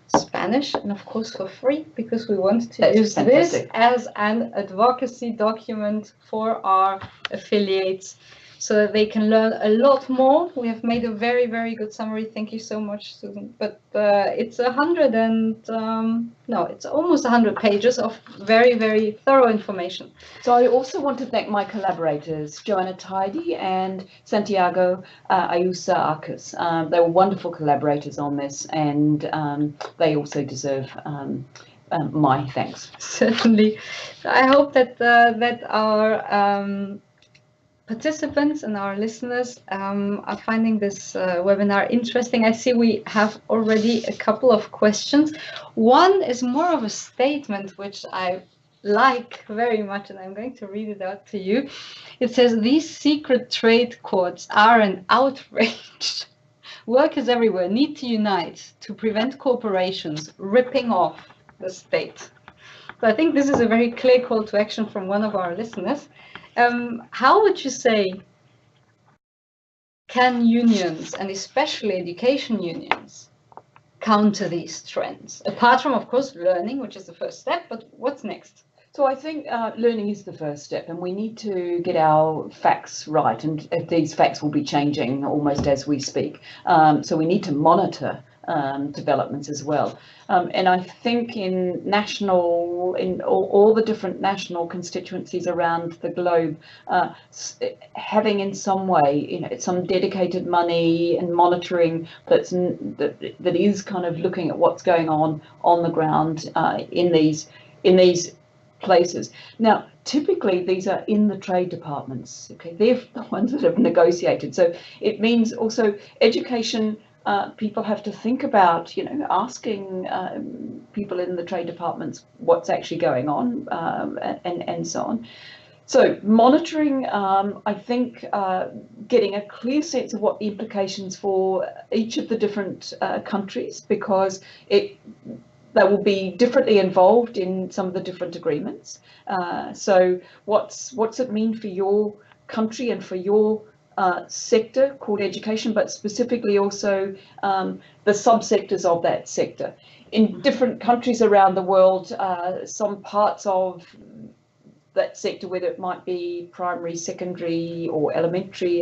Spanish, and of course for free, because we want to use this as an advocacy document for our affiliates so that they can learn a lot more. We have made a very, very good summary. Thank you so much, Susan. But it's it's almost 100 pages of very, very thorough information. So I also want to thank my collaborators, Joanna Tidy and Santiago Ayusa Arcus. They were wonderful collaborators on this, and they also deserve my thanks. Certainly. I hope that that our participants and our listeners are finding this webinar interesting. I see we have already a couple of questions. One is more of a statement, which I like very much, and I'm going to read it out to you. It says, "These secret trade courts are an outrage. Workers everywhere need to unite to prevent corporations ripping off the state." So I think this is a very clear call to action from one of our listeners. How would you say can unions, and especially education unions, counter these trends? Apart from, of course, learning, which is the first step, but what's next? So I think learning is the first step, and we need to get our facts right, and these facts will be changing almost as we speak. So we need to monitor developments as well. And I think in all the different national constituencies around the globe, having in some way, some dedicated money and monitoring that is kind of looking at what's going on the ground in these places. Now, typically these are in the trade departments. Okay, they're the ones that have negotiated. So it means also education. People have to think about, asking people in the trade departments what's actually going on, and so on. So monitoring, I think, getting a clear sense of what the implications for each of the different countries, because they will be differently involved in some of the different agreements. So what's it mean for your country and for your sector called education, but specifically also the subsectors of that sector. In different countries around the world, some parts of that sector, whether it might be primary, secondary, or elementary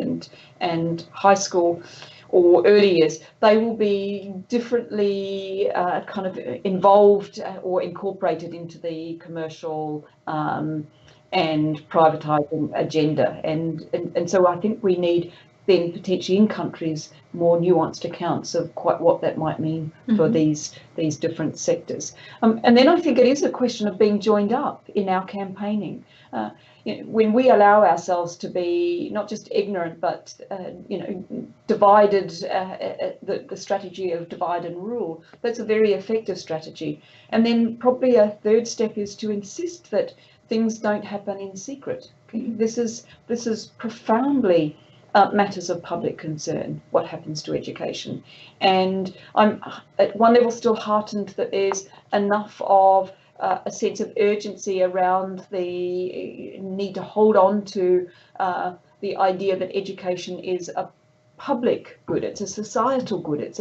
and high school or early years, they will be differently kind of involved or incorporated into the commercial and privatising agenda, and so I think we need then potentially in countries more nuanced accounts of quite what that might mean for these different sectors. And then I think it is a question of being joined up in our campaigning. When we allow ourselves to be not just ignorant, but divided, the strategy of divide and rule, that's a very effective strategy. And then probably a third step is to insist that things don't happen in secret. This is profoundly matters of public concern, what happens to education. And I'm at one level still heartened that there's enough of a sense of urgency around the need to hold on to the idea that education is a public good, it's a societal good, it's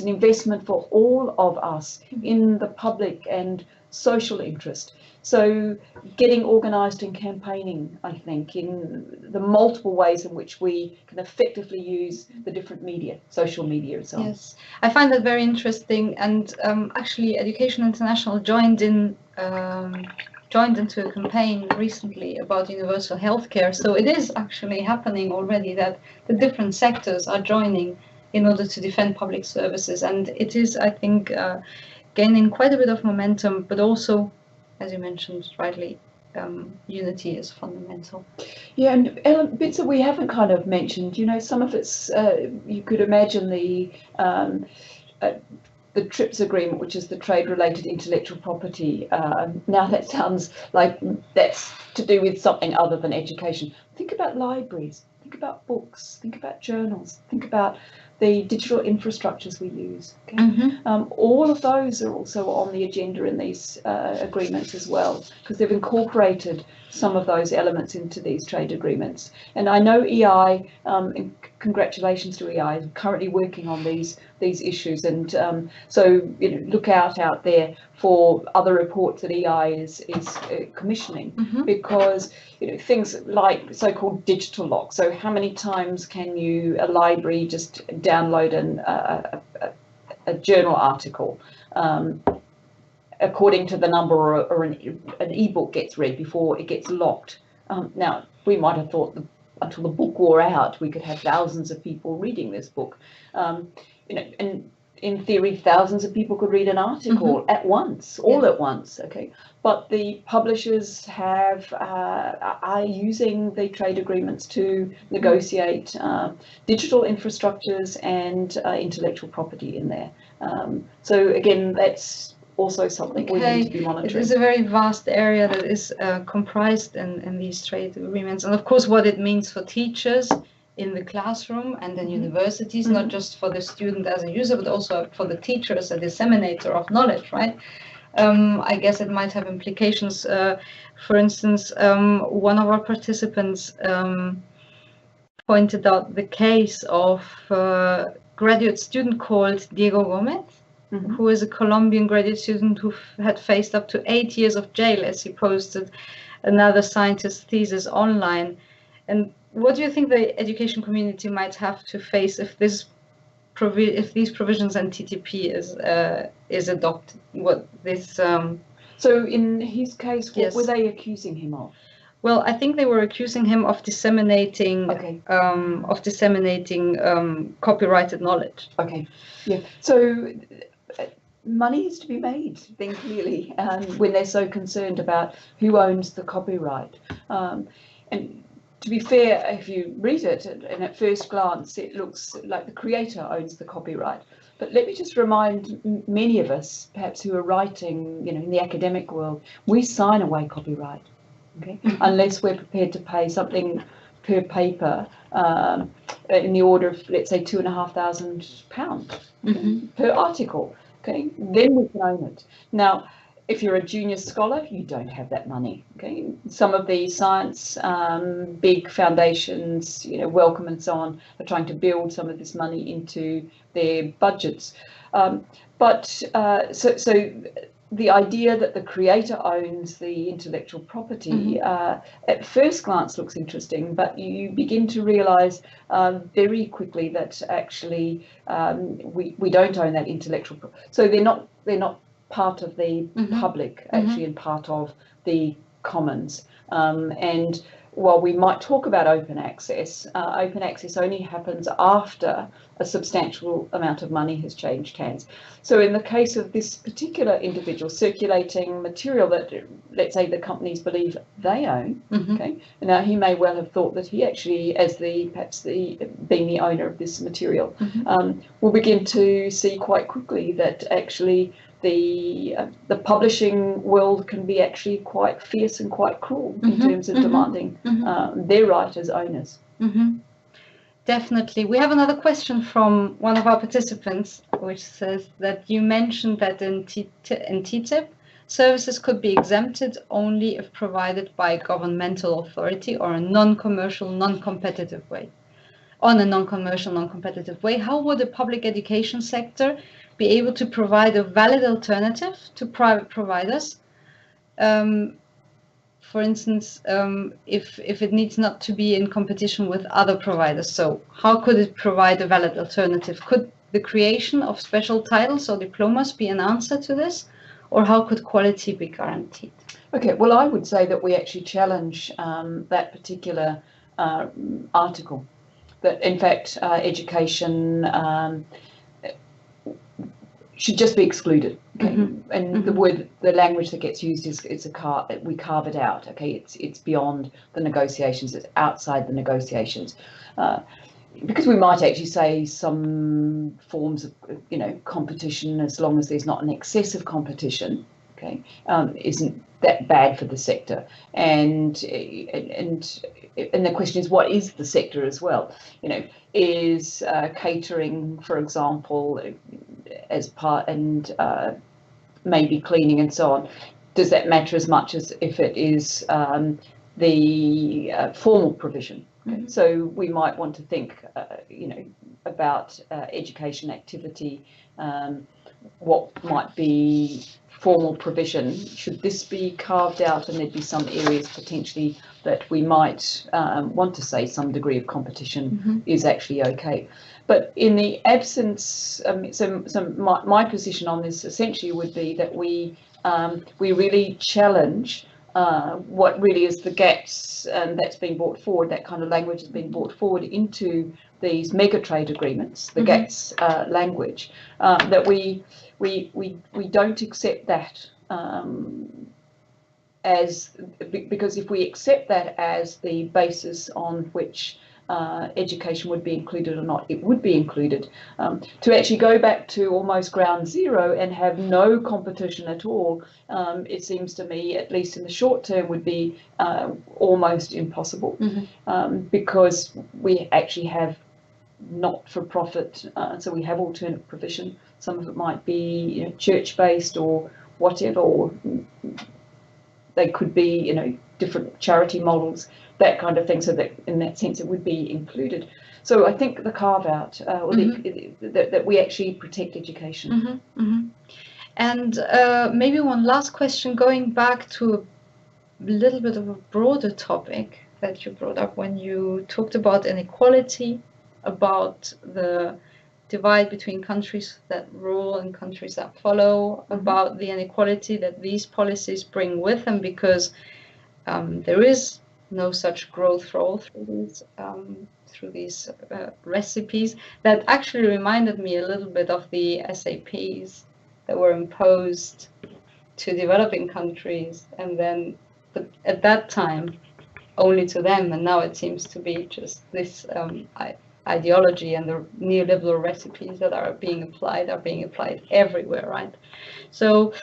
an investment for all of us in the public and social interest. So getting organised and campaigning, I think, in the multiple ways in which we can effectively use the different media, social media and so on. Yes, I find that very interesting, and actually Education International joined into a campaign recently about universal healthcare. So it is actually happening already that the different sectors are joining in order to defend public services, and it is, I think, gaining quite a bit of momentum, but also, as you mentioned rightly, unity is fundamental. Yeah, and bits that we haven't kind of mentioned, some of it's, you could imagine the TRIPS agreement, which is the trade-related intellectual property. Now that sounds like that's to do with something other than education. Think about libraries, think about books, think about journals, think about the digital infrastructures we use. Okay? All of those are also on the agenda in these agreements as well, because they've incorporated some of those elements into these trade agreements. And I know EI, and congratulations to EI, is currently working on these issues, and so look out there for other reports that EI is commissioning, because things like so-called digital lock. So how many times can a library just download a journal article according to the number, or an ebook gets read before it gets locked? Now, we might have thought until the book wore out, we could have thousands of people reading this book. And in theory, thousands of people could read an article at once, all at once. Okay, but the publishers are using the trade agreements to negotiate digital infrastructures and intellectual property in there. So again, that's also something we need to be monitoring. It is a very vast area that is comprised in these trade agreements, and of course what it means for teachers in the classroom and in universities, not just for the student as a user, but also for the teacher as a disseminator of knowledge, right? I guess it might have implications. For instance, one of our participants pointed out the case of a graduate student called Diego Gomez, who is a Colombian graduate student who had faced up to 8 years of jail as he posted another scientist's thesis online. And what do you think the education community might have to face if this if these provisions and TTP is adopted, what this. So in his case, what Yes. were they accusing him of? Well, I think they were accusing him of disseminating copyrighted knowledge. Okay, yeah. So money is to be made then clearly when they're so concerned about who owns the copyright. And to be fair, if you read it, and at first glance, it looks like the creator owns the copyright. But let me just remind many of us, perhaps who are writing, in the academic world, we sign away copyright, okay? Unless we're prepared to pay something per paper in the order of, let's say, £2,500 per article. Okay, then we can own it. Now, if you're a junior scholar, you don't have that money. Okay, some of the science big foundations, Wellcome and so on, are trying to build some of this money into their budgets. So the idea that the creator owns the intellectual property at first glance looks interesting, but you begin to realize very quickly that actually we don't own that intellectual property. So they're not part of the public actually, and part of the commons. And while we might talk about open access only happens after a substantial amount of money has changed hands. So in the case of this particular individual circulating material that, let's say, the companies believe they own, okay, now he may well have thought that he actually, as being the owner of this material, will begin to see quite quickly that actually the publishing world can be actually quite fierce and quite cruel in terms of demanding their right as owners. Definitely. We have another question from one of our participants, which says that you mentioned that in TTIP, services could be exempted only if provided by a governmental authority or a non-commercial, non-competitive way. On a non-commercial, non-competitive way, how would the public education sector be able to provide a valid alternative to private providers? For instance, if it needs not to be in competition with other providers. So how could it provide a valid alternative? Could the creation of special titles or diplomas be an answer to this? Or how could quality be guaranteed? Okay, well, I would say that we actually challenge that particular article, that in fact education should just be excluded. Okay? And the language that gets used is we carve it out. Okay, it's beyond the negotiations. It's outside the negotiations, because we might actually say some forms of competition, as long as there's not an excessive competition, okay, isn't that bad for the sector. And the question is, what is the sector as well? Is catering, for example, as part, and maybe cleaning and so on, does that matter as much as if it is the formal provision? Okay? So we might want to think, about education activity, what might be formal provision. Should this be carved out, and there'd be some areas potentially that we might want to say some degree of competition is actually okay. But in the absence, so my position on this essentially would be that we really challenge what really is the gaps, and that's being brought forward, that kind of language has been brought forward into these mega trade agreements, the GATS language, that we don't accept that because if we accept that as the basis on which education would be included or not, it would be included. To actually go back to almost ground zero and have no competition at all, it seems to me, at least in the short term, would be almost impossible, because we actually have not-for-profit, so we have alternate provision. Some of it might be church-based or whatever, or they could be different charity models, that kind of thing, so that in that sense it would be included. So I think the carve-out, that we actually protect education. And maybe one last question, going back to a little bit of a broader topic that you brought up when you talked about inequality, about the divide between countries that rule and countries that follow, about the inequality that these policies bring with them, because there is no such growth for all through these recipes. That actually reminded me a little bit of the SAPs that were imposed to developing countries, and then at that time only to them, and now it seems to be just this ideology and the neoliberal recipes that are being applied everywhere, right? So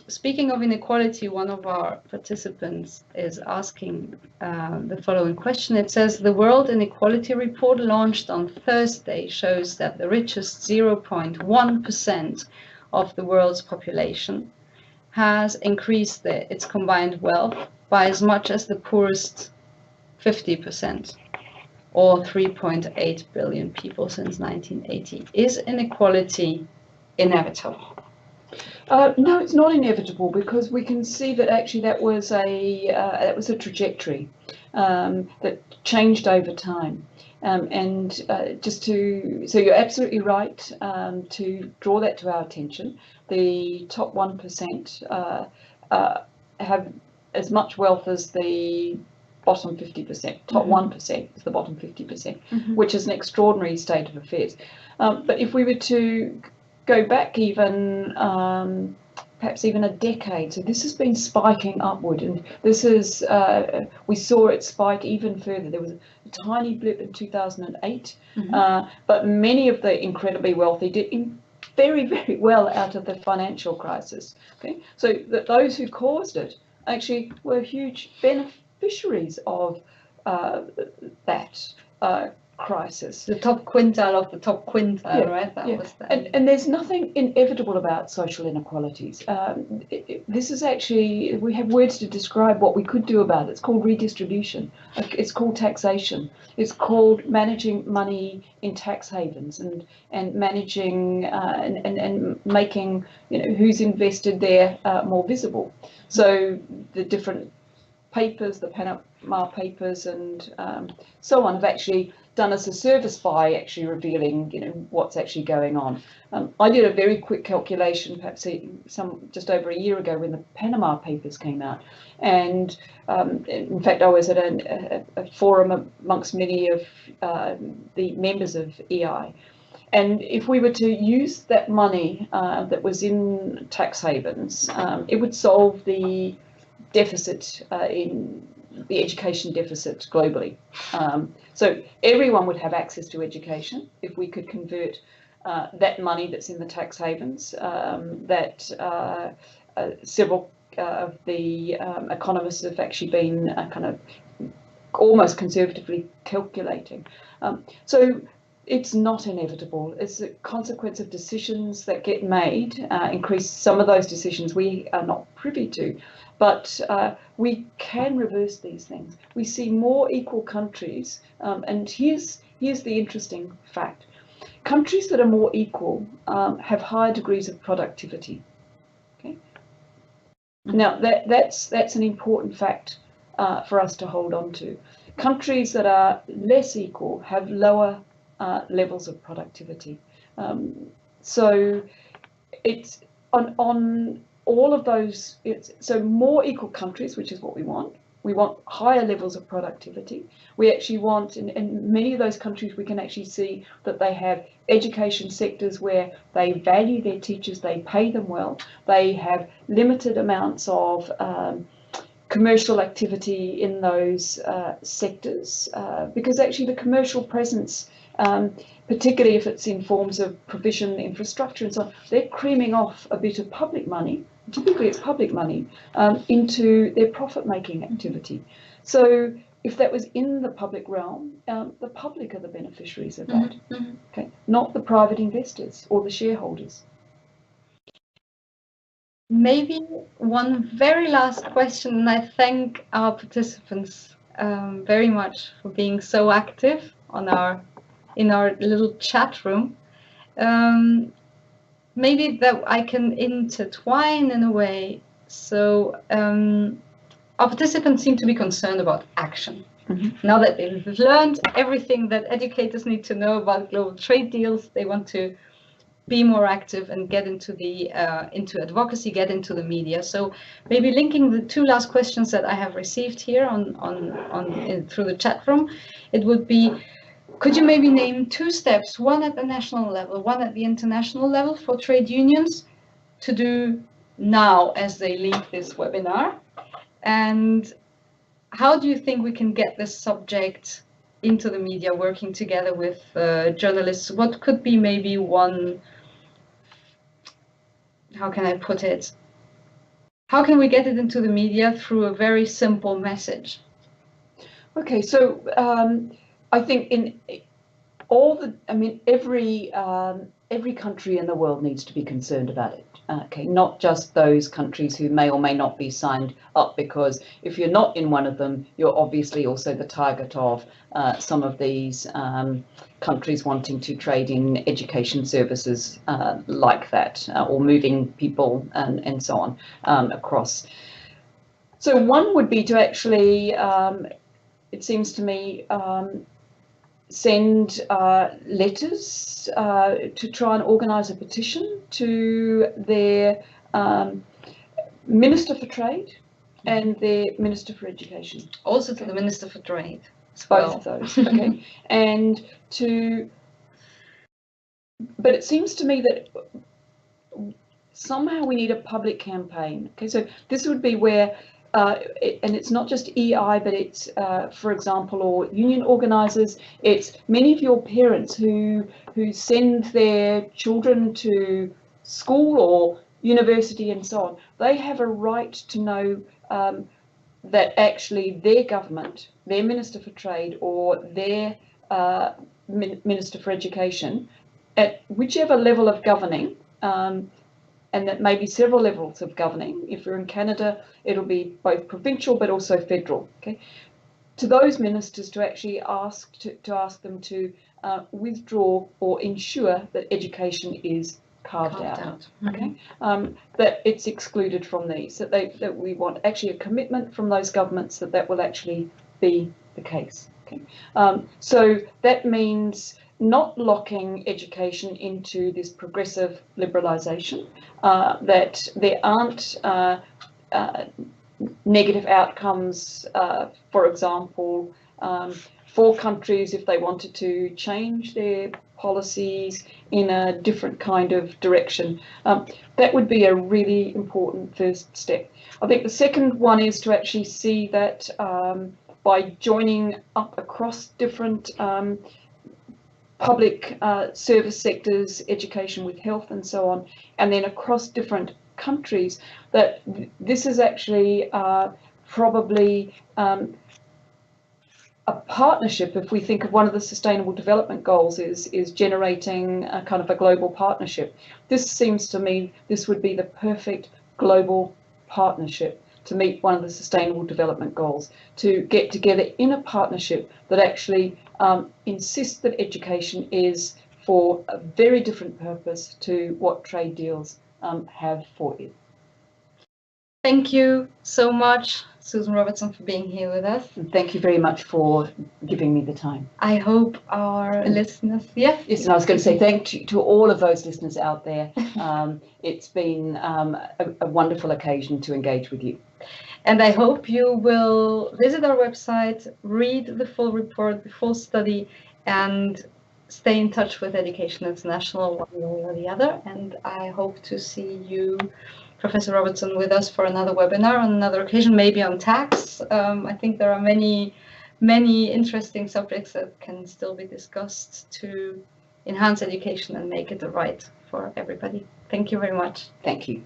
speaking of inequality, one of our participants is asking the following question. It says, the World Inequality Report launched on Thursday shows that the richest 0.1% of the world's population has increased its combined wealth by as much as the poorest 50%, or 3.8 billion people since 1980. Is inequality inevitable? No, it's not inevitable, because we can see that actually that was a trajectory that changed over time. So you're absolutely right to draw that to our attention. The top 1% have as much wealth as the bottom 50%. Top 1% is the bottom 50%, which is an extraordinary state of affairs. But if we were to go back even perhaps even a decade, so this has been spiking upward, and this is we saw it spike even further. There was a tiny blip in 2008, but many of the incredibly wealthy did very, very well out of the financial crisis. Okay, so that those who caused it actually were huge beneficiaries of that crisis. The top quintile of the top quintile, right? That was that. And there's nothing inevitable about social inequalities. This is actually, we have words to describe what we could do about it. It's called redistribution. It's called taxation. It's called managing money in tax havens and managing and making, you know, who's invested there more visible. So the different papers, the Panama Papers and so on, have actually done us a service by actually revealing, you know, what's actually going on. I did a very quick calculation, perhaps just over a year ago, when the Panama Papers came out, and in fact I was at a forum amongst many of the members of EI, and if we were to use that money that was in tax havens, it would solve the deficit in the education deficit globally. So everyone would have access to education if we could convert that money that's in the tax havens, that several of the economists have actually been kind of almost conservatively calculating. So it's not inevitable. It's a consequence of decisions that get made, increase some of those decisions we are not privy to. But we can reverse these things. We see more equal countries, and here's the interesting fact. Countries that are more equal have higher degrees of productivity. Okay. Now that's an important fact for us to hold on to. Countries that are less equal have lower levels of productivity. So it's on all of those. So more equal countries, which is what we want. We want higher levels of productivity. We actually want, in many of those countries, we can actually see that they have education sectors where they value their teachers, they pay them well, they have limited amounts of commercial activity in those sectors, because actually the commercial presence, particularly if it's in forms of provision, infrastructure and so on, they're creaming off a bit of public money, typically it's public money, into their profit-making activity. So if that was in the public realm, the public are the beneficiaries of that, okay, not the private investors or the shareholders. Maybe one very last question, and I thank our participants very much for being so active in our little chat room. Maybe that I can intertwine in a way. So our participants seem to be concerned about action. Now that they've learned everything that educators need to know about global trade deals, they want to be more active and get into the into advocacy, get into the media. So maybe linking the two last questions that I have received here through the chat room, it would be, could you maybe name two steps, one at the national level, one at the international level, for trade unions to do now as they leave this webinar? And how do you think we can get this subject into the media, working together with journalists? What could be maybe one, how can I put it? How can we get it into the media through a very simple message? Okay, so I think in all the, I mean, every country in the world needs to be concerned about it. Okay, not just those countries who may or may not be signed up, because if you're not in one of them, you're obviously also the target of some of these countries wanting to trade in education services like that, or moving people and so on across. So one would be to actually, it seems to me, send letters to try and organise a petition to their Minister for Trade and their Minister for Education. Also to the Minister for Trade. Both of those, okay. And but it seems to me that somehow we need a public campaign. Okay, so this would be where, and it's not just EI, but it's, for example, or union organisers, it's many of your parents who send their children to school or university and so on. They have a right to know that actually their government, their Minister for Trade or their Minister for Education, at whichever level of governing, and that may be several levels of governing. If you're in Canada, it'll be both provincial but also federal. Okay, to those ministers to actually ask them to withdraw or ensure that education is carved out. Okay, that it's excluded from these. That we want actually a commitment from those governments that will actually be the case. Okay, so that means not locking education into this progressive liberalisation, that there aren't negative outcomes, for example, for countries if they wanted to change their policies in a different kind of direction. That would be a really important first step. I think the second one is to actually see that by joining up across different public service sectors, education with health and so on, and then across different countries, that this is actually probably a partnership. If we think of one of the Sustainable Development Goals is generating a kind of a global partnership. This seems to me this would be the perfect global partnership to meet one of the Sustainable Development Goals, to get together in a partnership that actually insists that education is for a very different purpose to what trade deals have for it. Thank you so much, Susan Robertson, for being here with us. And thank you very much for giving me the time. I hope our listeners, yes, and I was going to say thank you to all of those listeners out there. It's been a wonderful occasion to engage with you. And I hope you will visit our website, read the full report, the full study, and stay in touch with Education International one way or the other. And I hope to see you, Professor Robertson, with us for another webinar on another occasion, maybe on tax. I think there are many interesting subjects that can still be discussed to enhance education and make it right for everybody. Thank you very much. Thank you.